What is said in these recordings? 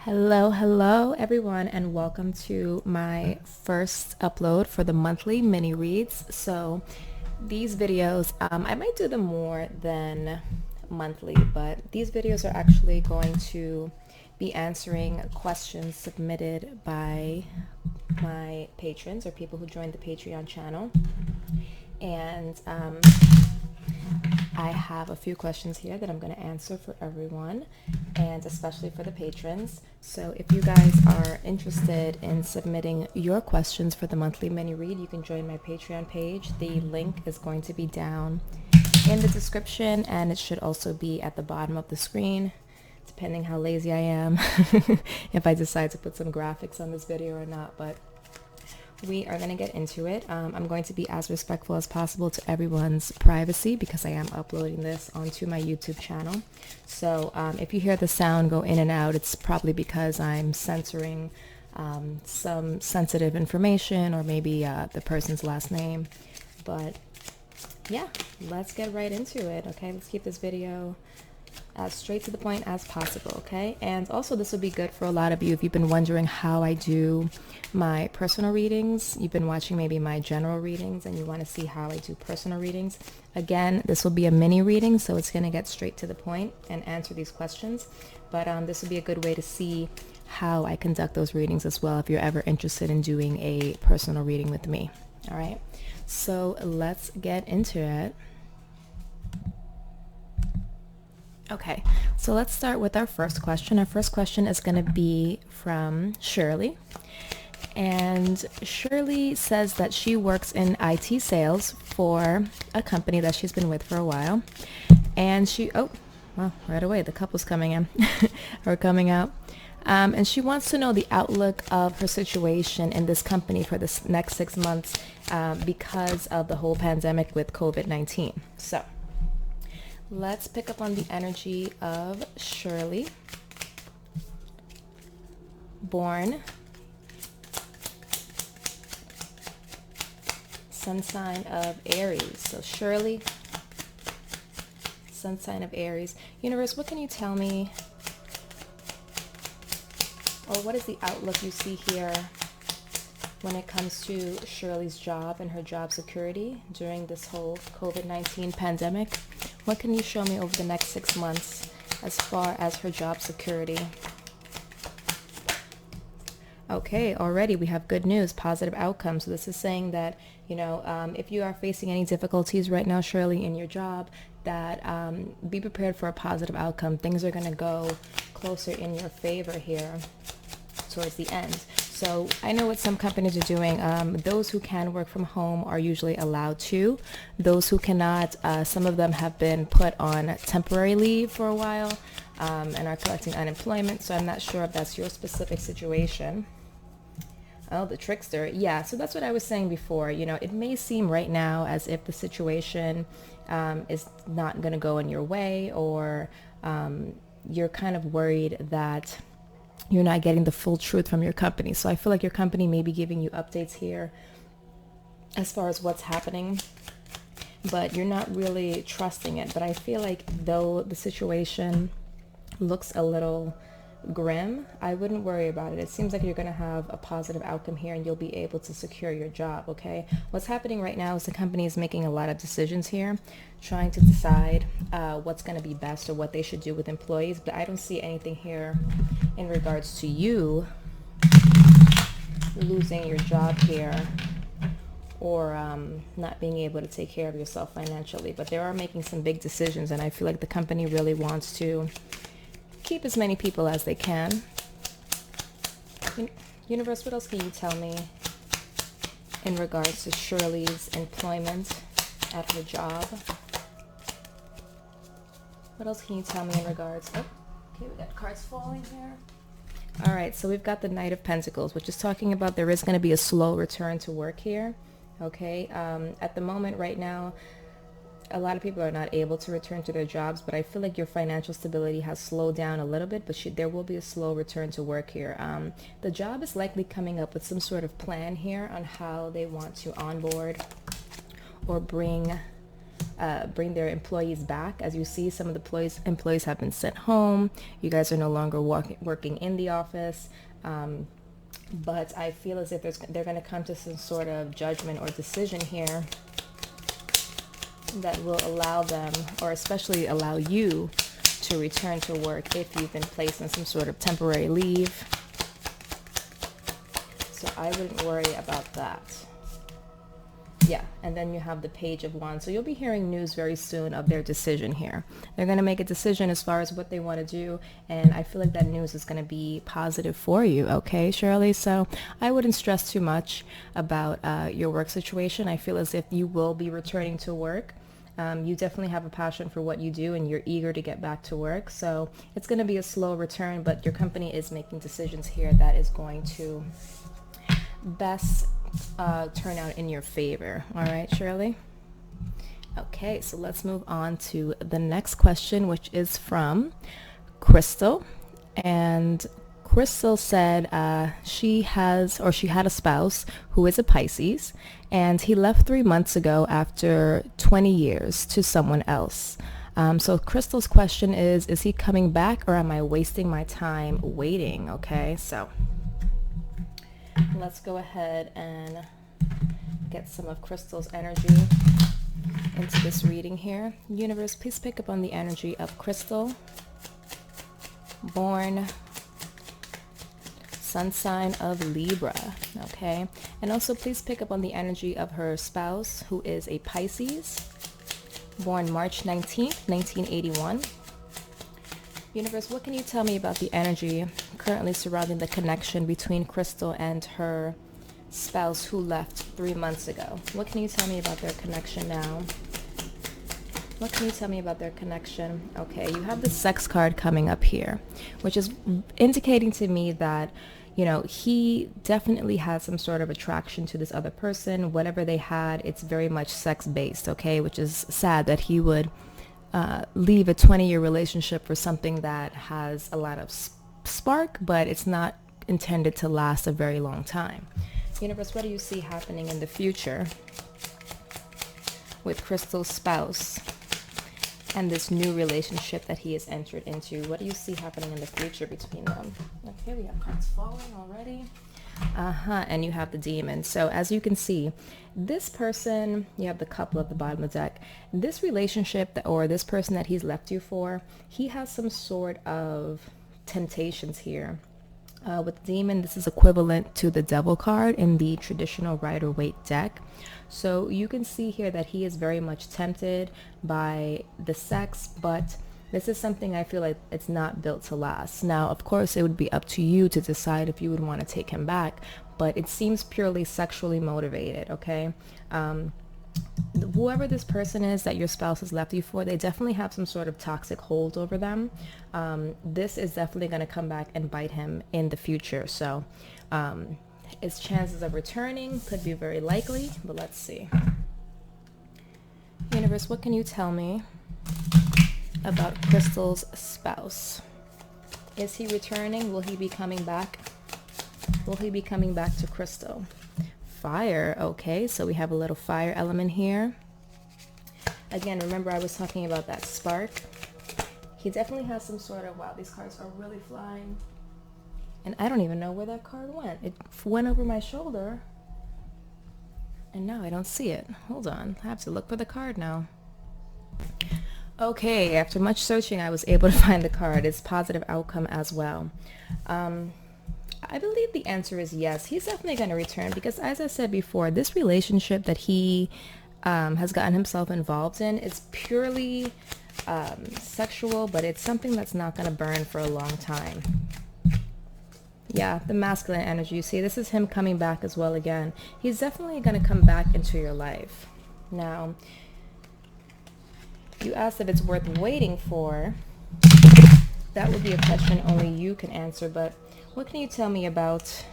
Hello everyone, and welcome to my first upload for the monthly mini reads. So these videos, I might do them more than monthly, but these videos are actually going to be answering questions submitted by my patrons or people who joined the Patreon channel. And I have a few questions here that I'm going to answer for everyone, and especially for the patrons. So if you guys are interested in submitting your questions for the monthly mini read, you can join my Patreon page. The link is going to be down in the description, and it should also be at the bottom of the screen, depending how lazy I am, if I decide to put some graphics on this video or not. But we are going to get into it. I'm going to be as respectful as possible to everyone's privacy because I am uploading this onto my YouTube channel. So if you hear the sound go in and out, it's probably because I'm censoring some sensitive information or maybe the person's last name. But yeah, let's get right into it. Okay, let's keep this video as straight to the point as possible, okay? And also this will be good for a lot of you if you've been wondering how I do my personal readings. You've been watching maybe my general readings and you want to see how I do personal readings. Again, this will be a mini reading, so it's going to get straight to the point and answer these questions. But this will be a good way to see how I conduct those readings as well if you're ever interested in doing a personal reading with me. All right, so let's get into it. Okay, so let's start with our first question. Our first question is going to be from Shirley. And Shirley says that she works in IT sales for a company that she's been with for a while. And right away, the couple's coming in or coming out. And she wants to know the outlook of her situation in this company for this next 6 months because of the whole pandemic with COVID-19. So let's pick up on the energy of Shirley, born sun sign of Aries. So Shirley, sun sign of Aries. Universe, what can you tell me, or what is the outlook you see here when it comes to Shirley's job and her job security during this whole COVID-19 pandemic? What can you show me over the next 6 months as far as her job security? Okay, already we have good news, positive outcome. So this is saying that, if you are facing any difficulties right now, Shirley, in your job, that be prepared for a positive outcome. Things are going to go closer in your favor here towards the end. So I know what some companies are doing. Those who can work from home are usually allowed to. Those who cannot, some of them have been put on temporary leave for a while and are collecting unemployment. So I'm not sure if that's your specific situation. Oh, the trickster. Yeah, so that's what I was saying before. It may seem right now as if the situation is not going to go in your way, or you're kind of worried that you're not getting the full truth from your company. So I feel like your company may be giving you updates here as far as what's happening, but you're not really trusting it. But I feel like though the situation looks a little grim, I wouldn't worry about it. It seems like you're going to have a positive outcome here and you'll be able to secure your job, okay? What's happening right now is the company is making a lot of decisions here, trying to decide what's going to be best or what they should do with employees, but I don't see anything here in regards to you losing your job here or not being able to take care of yourself financially. But they are making some big decisions, and I feel like the company really wants to keep as many people as they can. Universe, what else can you tell me in regards to Shirley's employment at her job? What else can you tell me in regards? Oh, okay, we got cards falling here. All right, so we've got the Knight of Pentacles, which is talking about there is going to be a slow return to work here. Okay, at the moment right now, a lot of people are not able to return to their jobs, but I feel like your financial stability has slowed down a little bit, but there will be a slow return to work here. The job is likely coming up with some sort of plan here on how they want to onboard or bring bring their employees back. As you see, some of the employees have been sent home. You guys are no longer working in the office. But I feel as if they're going to come to some sort of judgment or decision here that will allow them, or especially allow you, to return to work if you've been placed on some sort of temporary leave. So I wouldn't worry about that. Yeah, and then you have the Page of Wands. So you'll be hearing news very soon of their decision here. They're going to make a decision as far as what they want to do, and I feel like that news is going to be positive for you, okay, Shirley? So I wouldn't stress too much about your work situation. I feel as if you will be returning to work. You definitely have a passion for what you do, and you're eager to get back to work. So it's going to be a slow return, but your company is making decisions here that is going to best turn out in your favor. All right, Shirley? Okay, so let's move on to the next question, which is from Kristla. And Kristla said she had a spouse who is a Pisces, and he left 3 months ago after 20 years to someone else. So Kristla's question is he coming back, or am I wasting my time waiting? Okay, so let's go ahead and get some of Kristla's energy into this reading here. Universe, please pick up on the energy of Kristla, born sun sign of Libra, okay? And also please pick up on the energy of her spouse, who is a Pisces, born March 19th, 1981. Universe, what can you tell me about the energy currently surrounding the connection between Kristla and her spouse who left 3 months ago? What can you tell me about their connection now? What can you tell me about their connection? Okay, you have the Sex card coming up here, which is indicating to me that, you know, he definitely has some sort of attraction to this other person. Whatever they had, it's very much sex-based, okay? Which is sad that he would leave a 20-year relationship for something that has a lot of spark, but it's not intended to last a very long time. Universe, what do you see happening in the future with Kristla's spouse and this new relationship that he has entered into? What do you see happening in the future between them? Okay, we have cards falling already. And you have the Demon. So as you can see, this person, you have the Couple at the bottom of the deck. This relationship or this person that he's left you for, he has some sort of temptations here. With the Demon, this is equivalent to the Devil card in the traditional Rider-Waite deck. So you can see here that he is very much tempted by the sex, but this is something I feel like it's not built to last. Now, of course, it would be up to you to decide if you would want to take him back, but it seems purely sexually motivated, okay? Whoever this person is that your spouse has left you for, they definitely have some sort of toxic hold over them. This is definitely going to come back and bite him in the future. So his chances of returning could be very likely, but let's see. Universe, what can you tell me about Kristla's spouse? Is he returning? Will he be coming back? Will he be coming back to Kristla? Fire. Okay, so we have a little fire element here. Again, remember I was talking about that spark. He definitely has some sort of, wow, these cards are really flying. And I don't even know where that card went. It went over my shoulder. And now I don't see it. Hold on. I have to look for the card now. Okay, after much searching, I was able to find the card. It's positive outcome as well. I believe the answer is yes. He's definitely going to return because, as I said before, this relationship that he has gotten himself involved in is purely sexual, but it's something that's not going to burn for a long time. Yeah, the masculine energy. You see, this is him coming back as well again. He's definitely going to come back into your life. Now, you asked if it's worth waiting for. That would be a question only you can answer, but what can you tell me about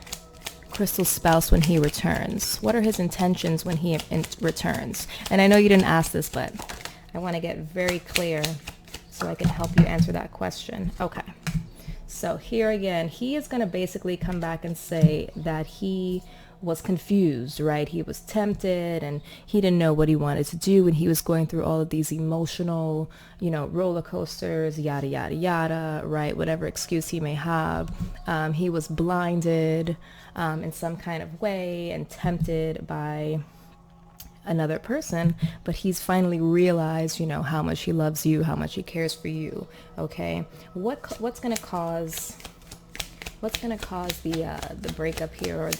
Kristla's spouse when he returns? What are his intentions when he returns? And I know you didn't ask this, but I want to get very clear so I can help you answer that question. Okay. So here again, he is going to basically come back and say that he was confused, right? He was tempted and he didn't know what he wanted to do, and he was going through all of these emotional, roller coasters, yada, yada, yada, right? Whatever excuse he may have. He was blinded in some kind of way and tempted by another person, but he's finally realized, how much he loves you, how much he cares for you. Okay, what's gonna cause the breakup here, or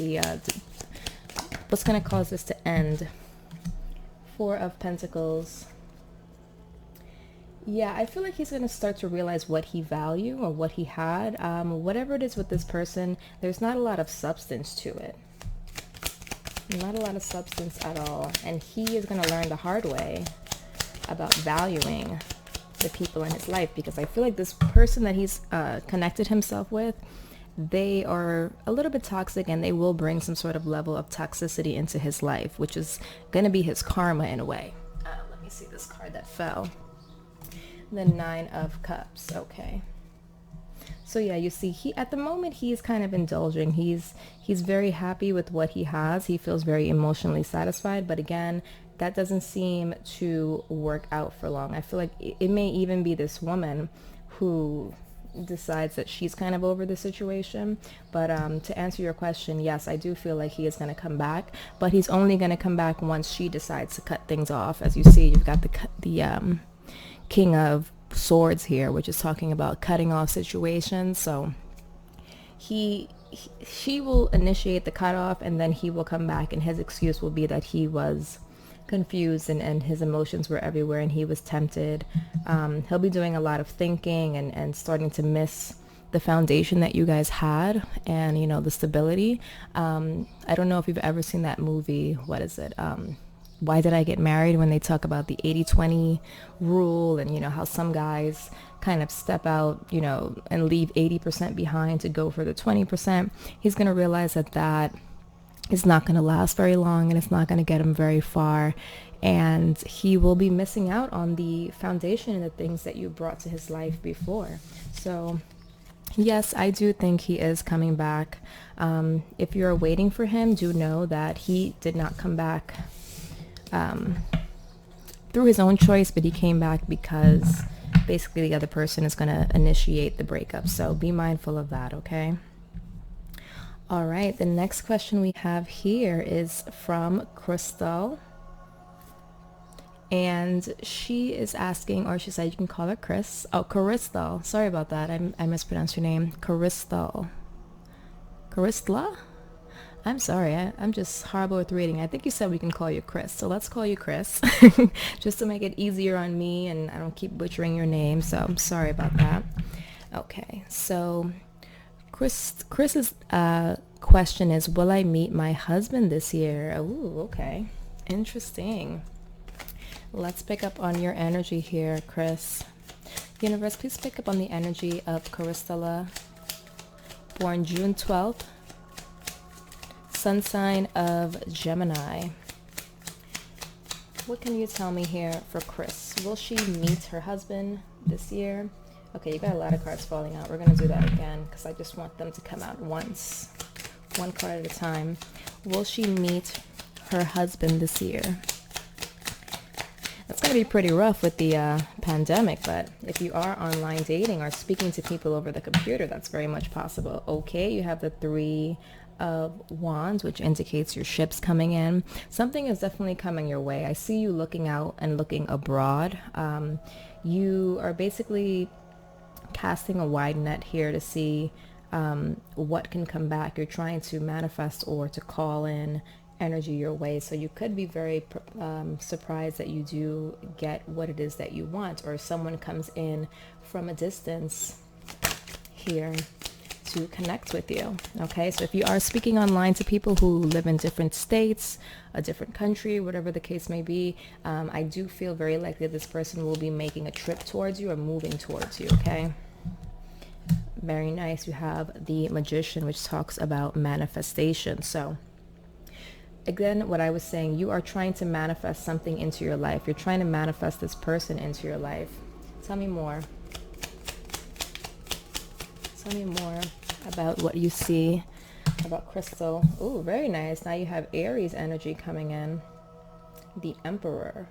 what's gonna cause this to end? Four of Pentacles. Yeah, I feel like he's going to start to realize what he valued or what he had. Whatever it is with this person, there's not a lot of substance to it. Not a lot of substance at all. And he is going to learn the hard way about valuing the people in his life, because I feel like this person that he's connected himself with, they are a little bit toxic, and they will bring some sort of level of toxicity into his life, which is going to be his karma in a way. Let me see this card that fell. The Nine of Cups. Okay. So yeah, you see, at the moment he's kind of indulging. He's very happy with what he has. He feels very emotionally satisfied, but again, that doesn't seem to work out for long. I feel like it may even be this woman who decides that she's kind of over the situation. But to answer your question, yes, I do feel like he is going to come back, but he's only going to come back once she decides to cut things off. As you see, you've got the King of Swords here, which is talking about cutting off situations. So she will initiate the cutoff, and then he will come back, and his excuse will be that he was confused and his emotions were everywhere and he was tempted. He'll be doing a lot of thinking and starting to miss the foundation that you guys had, and the stability. I don't know if you've ever seen that movie. What is it? Why Did I Get Married? When they talk about the 80-20 rule, and how some guys kind of step out, and leave 80% behind to go for the 20%. He's going to realize that is not going to last very long, and it's not going to get him very far, and he will be missing out on the foundation and the things that you brought to his life before. So yes, I do think he is coming back. If you're waiting for him, do know that he did not come back through his own choice, but he came back because basically the other person is going to initiate the breakup. So be mindful of that, okay? All right, the next question we have here is from Kristla. And she is asking, or she said you can call her Chris. Oh, Kristla. Sorry about that. I mispronounced your name. Kristla. I'm sorry, I'm just horrible with reading. I think you said we can call you Chris, so let's call you Chris, just to make it easier on me and I don't keep butchering your name, so I'm sorry about that. Okay, so Chris's question is, will I meet my husband this year? Ooh, okay, interesting. Let's pick up on your energy here, Chris. Universe, please pick up on the energy of Kristla, born June 12th. Sun sign of Gemini. What can you tell me here for Chris? Will she meet her husband this year? Okay, you got a lot of cards falling out. We're going to do that again because I just want them to come out once. One card at a time. Will she meet her husband this year? That's going to be pretty rough with the pandemic, but if you are online dating or speaking to people over the computer, that's very much possible. Okay, you have the Three of Wands, which indicates your ship's coming in. Something is definitely coming your way. I see you looking out and looking abroad. You are basically casting a wide net here to see what can come back. You're trying to manifest or to call in energy your way, so you could be very surprised that you do get what it is that you want, or someone comes in from a distance here to connect with you. Okay, so if you are speaking online to people who live in different states, a different country, whatever the case may be, I do feel very likely this person will be making a trip towards you or moving towards you. Okay, very nice. You have the Magician, which talks about manifestation. So again, what I was saying, you are trying to manifest something into your life. You're trying to manifest this person into your life. Tell me more. Tell me more about what you see about Crystal. Ooh, very nice. Now you have Aries energy coming in. The Emperor.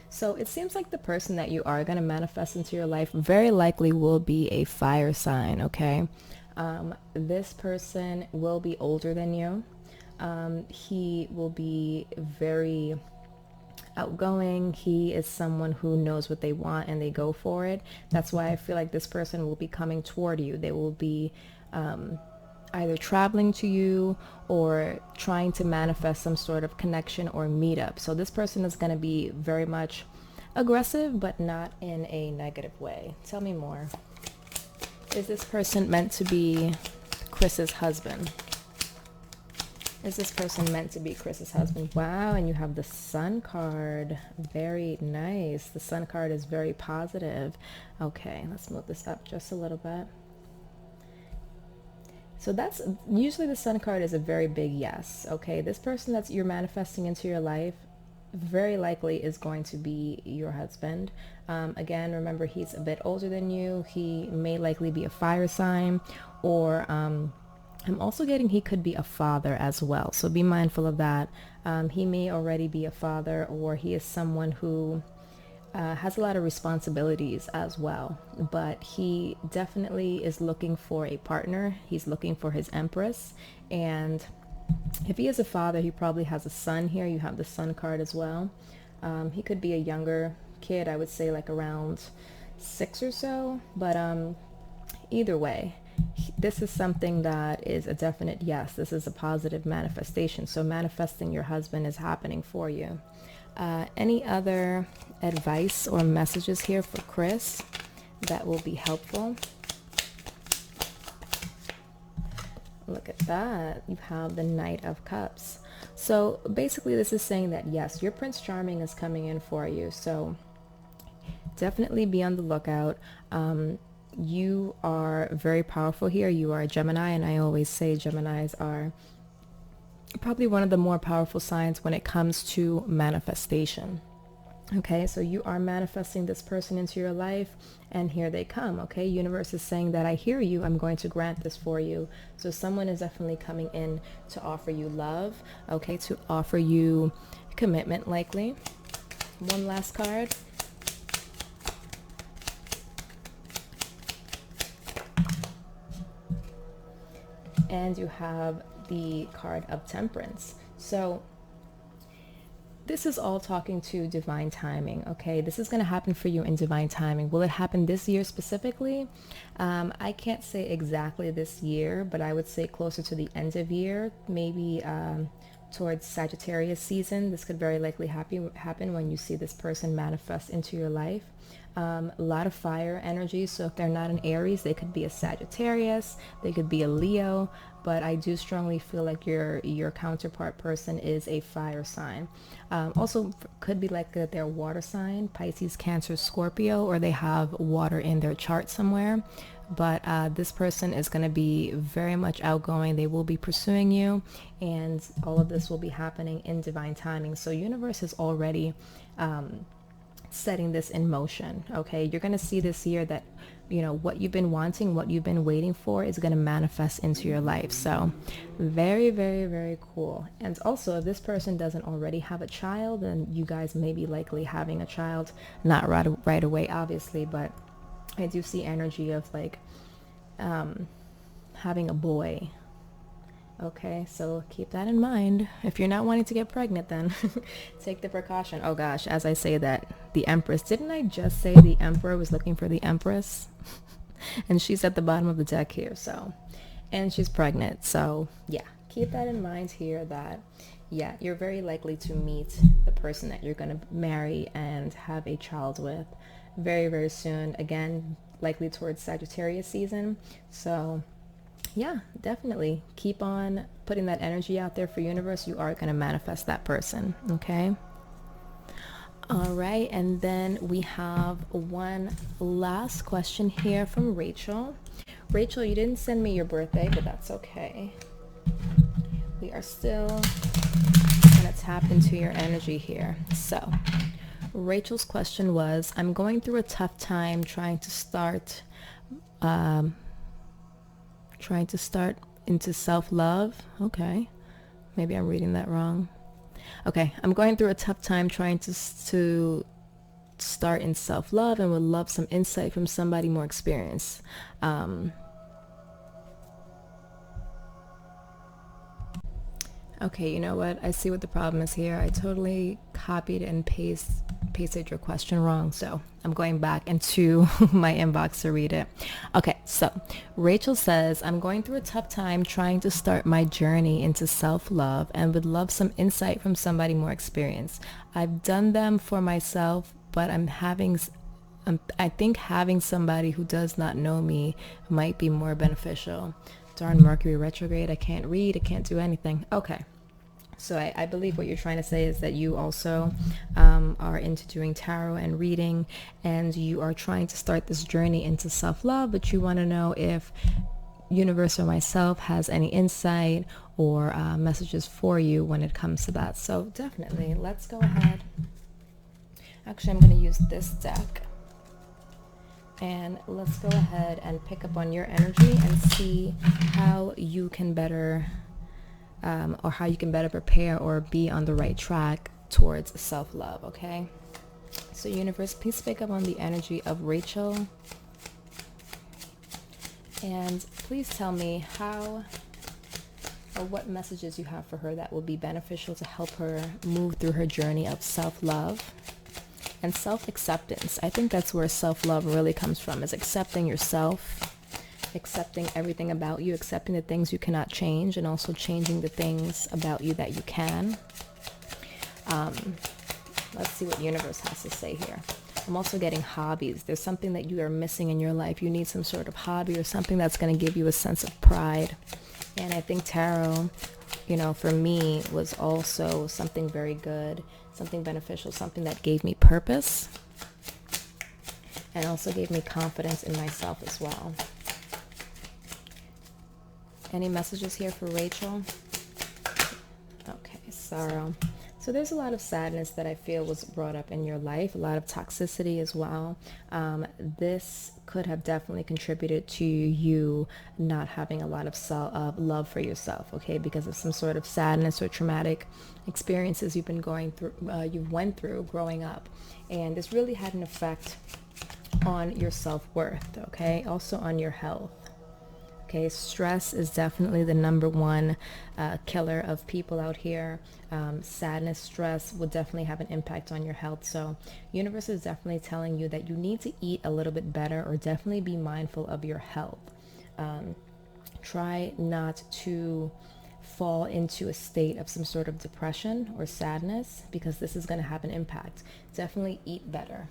So it seems like the person that you are going to manifest into your life very likely will be a fire sign, okay? This person will be older than you. He will be very outgoing. He is someone who knows what they want and they go for it. That's why I feel like this person will be coming toward you. They will be either traveling to you or trying to manifest some sort of connection or meetup. So this person is going to be very much aggressive, but not in a negative way. Tell me more. Is this person meant to be Chris's husband? Is this person meant to be Chris's husband? Wow, and you have the Sun card. Very nice. The Sun card is very positive. Okay, let's move this up just a little bit. So that's usually the Sun card is a very big yes. Okay, this person that you're manifesting into your life very likely is going to be your husband. Again, remember, he's a bit older than you. He may likely be a fire sign, or I'm also getting he could be a father as well. So be mindful of that. He may already be a father, or he is someone who has a lot of responsibilities as well, but he definitely is looking for a partner. He's looking for his Empress, and if he is a father, he probably has a son here. You have the Sun card as well. He could be a younger kid, I would say like around 6 or so, but either way, this is something that is a definite yes. This is a positive manifestation. So manifesting your husband is happening for you. Any other advice or messages here for Chris that will be helpful? Look at that. You have the Knight of Cups. So basically this is saying that yes, your Prince Charming is coming in for you. So definitely be on the lookout. You are very powerful here. You are a Gemini, and I always say Geminis are probably one of the more powerful signs when it comes to manifestation. Okay, so you are manifesting this person into your life, and here they come. Okay, universe is saying that I hear you. I'm going to grant this for you. So someone is definitely coming in to offer you love. Okay, to offer you commitment likely. One last card. And you have the card of Temperance. So this is all talking to divine timing, okay? This is going to happen for you in divine timing. Will it happen this year specifically? I can't say exactly this year, but I would say closer to the end of year, maybe towards Sagittarius season. This could very likely happen when you see this person manifest into your life. A lot of fire energy, so if they're not an Aries, they could be a Sagittarius, they could be a Leo, but I do strongly feel like your counterpart person is a fire sign. Also could be like their water sign, Pisces, Cancer, Scorpio, or they have water in their chart somewhere. But this person is going to be very much outgoing. They will be pursuing you, and all of this will be happening in divine timing. So universe is already setting this in motion. Okay, you're going to see this year that, you know, what you've been wanting, what you've been waiting for is going to manifest into your life. So very, very, very cool. And also, if this person doesn't already have a child, then you guys may be likely having a child, not right away, obviously, but I do see energy of like having a boy. Okay, so keep that in mind. If you're not wanting to get pregnant, then take the precaution. Oh gosh, as I say that, the Empress. Didn't I just say the Emperor was looking for the Empress? And she's at the bottom of the deck here, so. And she's pregnant, so yeah. Keep that in mind here that, yeah, you're very likely to meet the person that you're going to marry and have a child with very, very soon. Again, likely towards Sagittarius season. So yeah, definitely keep on putting that energy out there for universe. You are going to manifest that person. Okay. All right. And then we have one last question here from Rachel. Rachel, you didn't send me your birthday, but that's okay. We are still going to tap into your energy here. So Rachel's question was, I'm going through a tough time trying to start into self-love. Okay, maybe I'm reading that wrong. Okay, I'm going through a tough time trying to start in self-love and would love some insight from somebody more experienced. Okay, you know what? I see what the problem is here. I totally copied and pasted your question wrong, so I'm going back into my inbox to read it. Okay, so Rachel says, I'm going through a tough time trying to start my journey into self-love and would love some insight from somebody more experienced. I've done them for myself, but I think having somebody who does not know me might be more beneficial. Darn Mercury retrograde, I can't read, I can't do anything. Okay. So I believe what you're trying to say is that you also are into doing tarot and reading, and you are trying to start this journey into self-love, but you want to know if universe or myself has any insight or messages for you when it comes to that. So definitely, let's go ahead. Actually, I'm going to use this deck. And let's go ahead and pick up on your energy and see how you can better prepare or be on the right track towards self-love, okay? So universe, please pick up on the energy of Rachel. And please tell me how or what messages you have for her that will be beneficial to help her move through her journey of self-love and self-acceptance. I think that's where self-love really comes from, is accepting yourself, accepting everything about you, accepting the things you cannot change, and also changing the things about you that you can. Let's see what universe has to say here. I'm also getting hobbies. There's something that you are missing in your life. You need some sort of hobby or something that's going to give you a sense of pride. And I think tarot, for me, was also something very good, something beneficial, something that gave me purpose and also gave me confidence in myself as well. Any messages here for Rachel? Okay, sorrow. So there's a lot of sadness that I feel was brought up in your life, a lot of toxicity as well. This could have definitely contributed to you not having a lot of love for yourself, okay, because of some sort of sadness or traumatic experiences you went through growing up. And this really had an effect on your self-worth, okay, also on your health. Okay, stress is definitely the number one killer of people out here. Sadness, stress will definitely have an impact on your health. So universe is definitely telling you that you need to eat a little bit better, or definitely be mindful of your health. Try not to fall into a state of some sort of depression or sadness, because this is going to have an impact. Definitely eat better.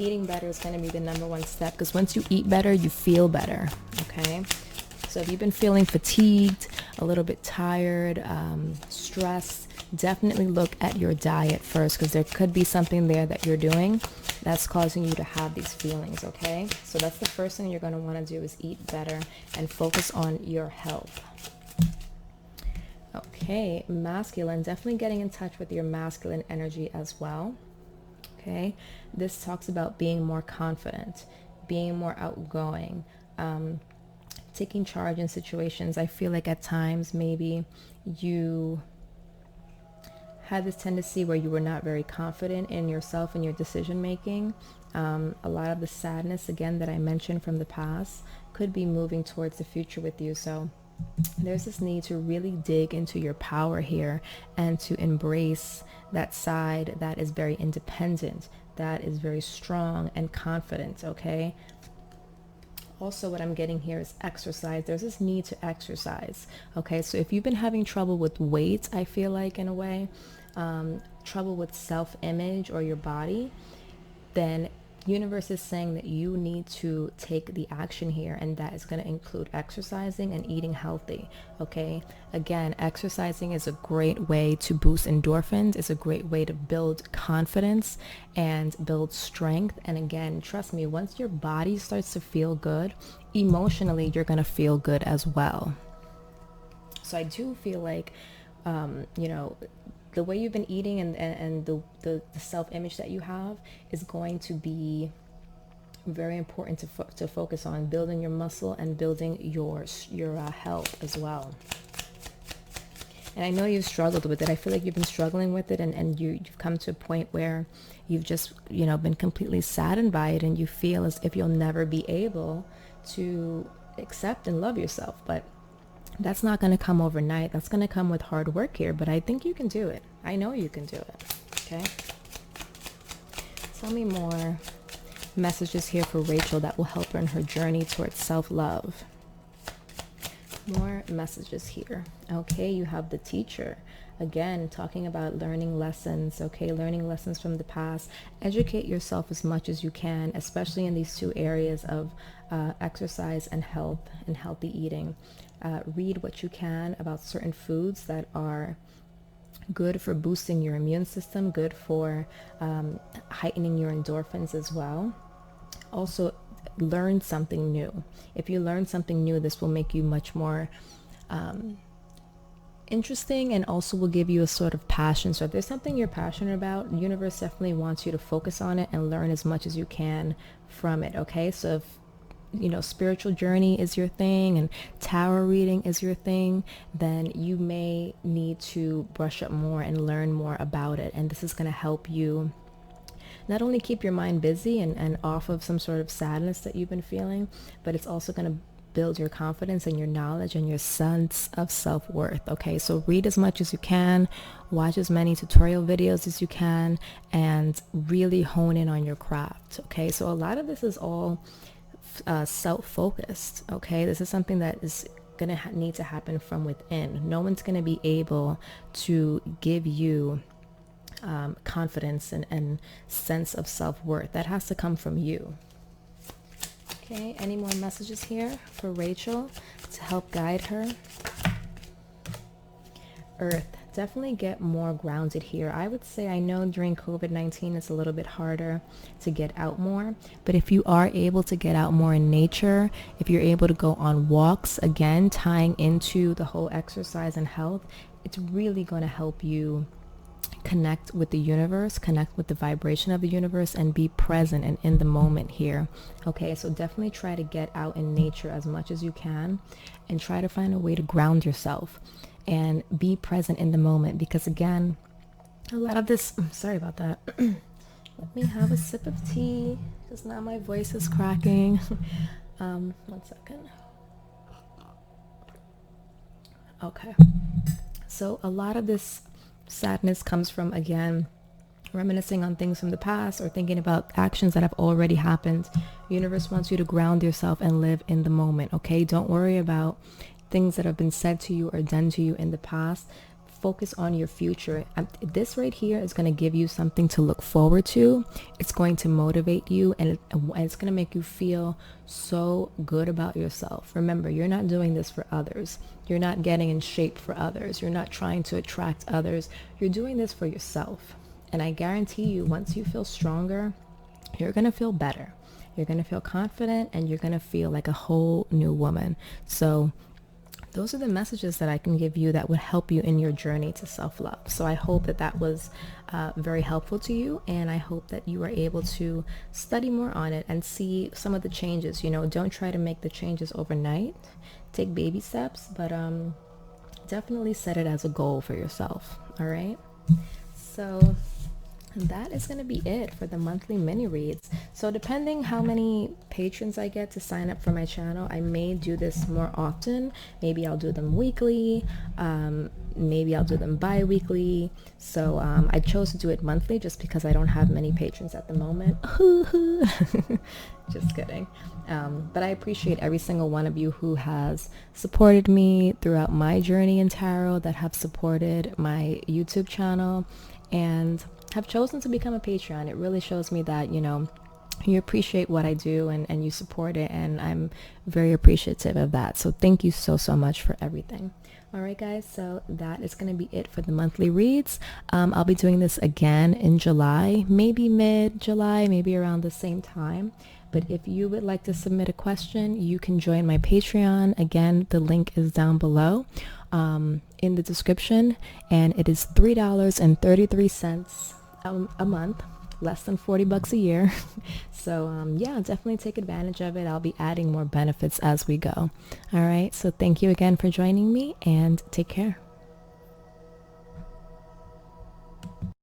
Eating better is going to be the number one step, because once you eat better, you feel better, okay? So if you've been feeling fatigued, a little bit tired, stressed, definitely look at your diet first, because there could be something there that you're doing that's causing you to have these feelings, okay? So that's the first thing you're going to want to do, is eat better and focus on your health. Okay, masculine, definitely getting in touch with your masculine energy as well. Okay, this talks about being more confident, being more outgoing, taking charge in situations. I feel like at times maybe you had this tendency where you were not very confident in yourself and your decision making. A lot of the sadness, again, that I mentioned from the past could be moving towards the future with you. So there's this need to really dig into your power here and to embrace that side that is very independent, that is very strong and confident, okay? Also, what I'm getting here is exercise. There's this need to exercise, okay? So if you've been having trouble with weight, I feel like, in a way, trouble with self-image or your body, then universe is saying that you need to take the action here, and that is going to include exercising and eating healthy, okay? Again, exercising is a great way to boost endorphins. It's a great way to build confidence and build strength. And again, trust me, once your body starts to feel good, emotionally, you're going to feel good as well. So I do feel like, the way you've been eating and the self-image that you have is going to be Very important to focus on building your muscle and building your health as well. And I know you've struggled with it. I feel like you've been struggling with it, and you've come to a point where you've just, been completely saddened by it, and you feel as if you'll never be able to accept and love yourself. But that's not going to come overnight. That's going to come with hard work here, but I think you can do it. I know you can do it. Okay? Tell me more messages here for Rachel that will help her in her journey towards self-love. More messages here. Okay, you have the Teacher. Again, talking about learning lessons, okay, learning lessons from the past. Educate yourself as much as you can, especially in these two areas of exercise and health and healthy eating. Read what you can about certain foods that are good for boosting your immune system, good for heightening your endorphins as well. Also, learn something new. If you learn something new, this will make you much more interesting, and also will give you a sort of passion. So if there's something you're passionate about, the universe definitely wants you to focus on it and learn as much as you can from it. Okay, so if spiritual journey is your thing and tarot reading is your thing, then you may need to brush up more and learn more about it. And this is going to help you not only keep your mind busy and off of some sort of sadness that you've been feeling, but it's also going to build your confidence and your knowledge and your sense of self-worth. Okay, so read as much as you can, watch as many tutorial videos as you can, and really hone in on your craft. Okay, so a lot of this is all self-focused. Okay, this is something that is going to need to happen from within. No one's going to be able to give you confidence and sense of self-worth. That has to come from you. Okay, any more messages here for Rachel to help guide her? Earth, definitely get more grounded here. I would say, I know during COVID-19 it's a little bit harder to get out more, but if you are able to get out more in nature, if you're able to go on walks, again, tying into the whole exercise and health, it's really going to help you connect with the universe, connect with the vibration of the universe, and be present and in the moment here. Okay, so definitely try to get out in nature as much as you can, and try to find a way to ground yourself and be present in the moment, because again, a lot of this, sorry about that. Let me have a sip of tea, because now my voice is cracking. 1 second. Okay, so a lot of this sadness comes from, again, reminiscing on things from the past or thinking about actions that have already happened. The universe wants you to ground yourself and live in the moment. Okay, don't worry about things that have been said to you or done to you in the past. Focus on your future. This right here is going to give you something to look forward to. It's going to motivate you, and it's going to make you feel so good about yourself. Remember, you're not doing this for others. You're not getting in shape for others. You're not trying to attract others. You're doing this for yourself. And I guarantee you, once you feel stronger, you're going to feel better. You're going to feel confident, and you're going to feel like a whole new woman. So those are the messages that I can give you that would help you in your journey to self-love. So I hope that that was very helpful to you, and I hope that you were able to study more on it and see some of the changes. Don't try to make the changes overnight. Take baby steps, but definitely set it as a goal for yourself. All right? So that is going to be it for the monthly mini reads. So depending how many patrons I get to sign up for my channel, I may do this more often. Maybe I'll do them weekly, maybe I'll do them bi-weekly. So I chose to do it monthly just because I don't have many patrons at the moment. Just kidding. But I appreciate every single one of you who has supported me throughout my journey in tarot, that have supported my YouTube channel, and have chosen to become a Patreon. It really shows me that, you appreciate what I do and you support it, and I'm very appreciative of that. So thank you so much for everything. All right, guys, so that is going to be it for the monthly reads. I'll be doing this again in July, maybe mid-July, maybe around the same time. But if you would like to submit a question, you can join my Patreon. Again, the link is down below in the description, and it is $3.33 a month less than $40 a year. So yeah, definitely take advantage of it. I'll be adding more benefits as we go. All right, so thank you again for joining me, and take care.